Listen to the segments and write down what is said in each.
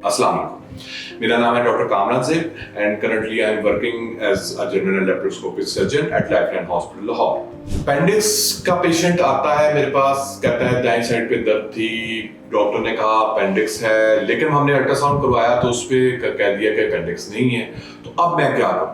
अस्सलाम वालेकुम। मेरा नाम है doctor Kamran Zeb and currently I am working as a general laparoscopic surgeon at Lifeline hospital Lahore. Appendix का पेशेंट आता है मेरे पास, कहता है दाएं साइड पे दर्द थी, डॉक्टर ने कहा अपेंडिक्स है, लेकिन हमने अल्ट्रासाउंड करवाया तो उस पर कह दिया कि अपेंडिक्स नहीं है। तो अब मैं क्या करूं?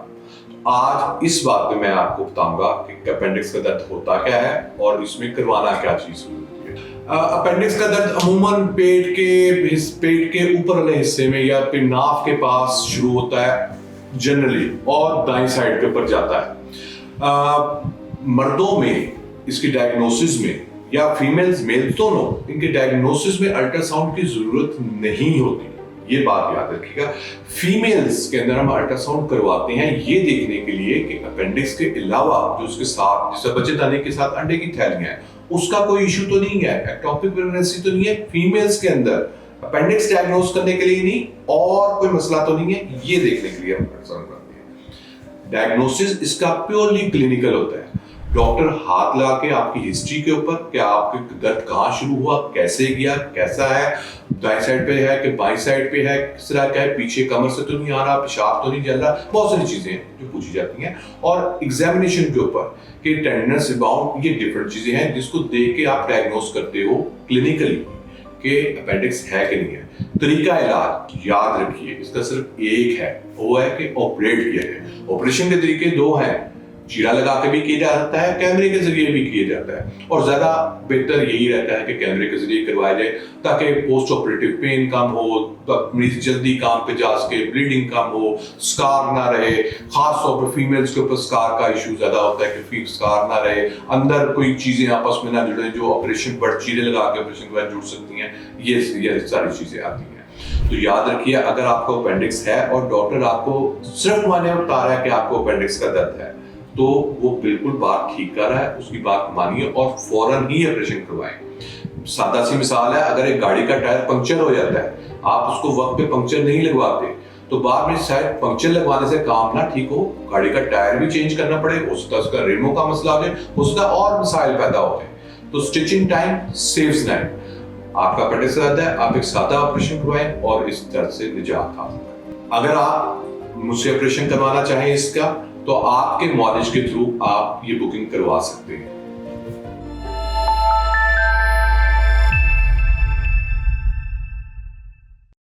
आज इस बात पे मैं आपको बताऊंगा कि अपेंडिक्स का दर्द होता क्या है और इसमें करवाना क्या चीज होती है। अपेंडिक्स का दर्द अमूमन पेट के ऊपर वाले हिस्से में या फिर नाभ के पास शुरू होता है जनरली और दाईं साइड के ऊपर जाता है। मर्दों में इसकी डायग्नोसिस में या फीमेल्स मेल दोनों इनके डायग्नोसिस में अल्ट्रासाउंड की जरूरत नहीं होती, ये बात याद रखिएगा। फीमेल्स के अंदर हम अल्ट्रासाउंड करवाते हैं ये देखने के लिए कि अपेंडिक्स के अलावा जो उसके साथ जैसे बच्चेदानी के साथ अंडे की थैलियां हैं उसका कोई इशू तो नहीं है, एक्टोपिक प्रेगनेंसी तो नहीं है फीमेल्स के अंदर, अपेंडिक्स डायग्नोस करने के लिए नहीं और कोई मसला तो नहीं है, ये देखने के लिए हम अल्ट्रासाउंड करते हैं। डायग्नोसिस इसका प्योरली क्लिनिकल होता है। डॉक्टर हाथ लगा के आपकी हिस्ट्री के ऊपर कि आपके दर्द कहाँ शुरू हुआ, कैसे गया, कैसा है, दाएं साइड पे है कि बाईं साइड पे है, किस तरह का है, पीछे कमर से तो नहीं आ रहा, पेशाब तो नहीं जल रहा, बहुत सारी चीजें हैं जो पूछी जाती हैं। और एग्जामिनेशन के ऊपर कि टेंडरनेस रिबाउंड, ये डिफरेंट चीजें हैं जिसको देख के आप डायग्नोस करते हो क्लिनिकली कि अपेंडिक्स है कि नहीं है। तरीका इलाज याद रखिए, इसका सिर्फ एक है, वो है कि ऑपरेट किया जाए। ऑपरेशन के तरीके दो हैं, चीरा लगा के भी किया जाता है, कैमरे के जरिए भी किया जाता है और ज्यादा बेहतर यही रहता है कि कैमरे के जरिए करवाया जाए ताकि पोस्ट ऑपरेटिव पेन कम हो, मरीज जल्दी काम पे जा सके, ब्लीडिंग कम हो, स्कार ना रहे। खास तौर पर फीमेल्स के ऊपर स्कार का इशू ज्यादा होता है कि स्कार ना रहे, अंदर कोई चीजें आपस में ना जुड़े जो ऑपरेशन पर चीरे लगा के ऑपरेशन के बाद जुड़ सकती हैं, ये सारी चीजें आती हैं। तो याद रखिए, अगर आपको अपेंडिक्स है और डॉक्टर आपको सिर्फ माने बता रहा है कि आपको अपेंडिक्स का दर्द है तो वो बिल्कुल बात ठीक कर रहा है, उसकी बात मानिए और फौरन ही ऑपरेशन करवाएं। सादा सी मिसाल है, अगर एक गाड़ी का टायर पंक्चर हो जाता है, आप उसको वक्त पे पंक्चर नहीं लगवाते तो बाद में शायद पंक्चर लगवाने से काम ना ठीक हो, गाड़ी का टायर भी चेंज करना पड़े, हो सकता है उसका रिमो का मसला हो जाए, हो सकता है और मसाइल पैदा हो जाए। तो स्टिचिंग टाइम सेव्स लाइफ। आपका अपेंडिक्स दर्द है, आप एक सादा ऑपरेशन करवाएं और इस दर्द से निजात हासिल करें। अगर आप मुझसे ऑपरेशन करवाना चाहें इसका तो आपके नॉलेज के थ्रू आप ये बुकिंग करवा सकते हैं।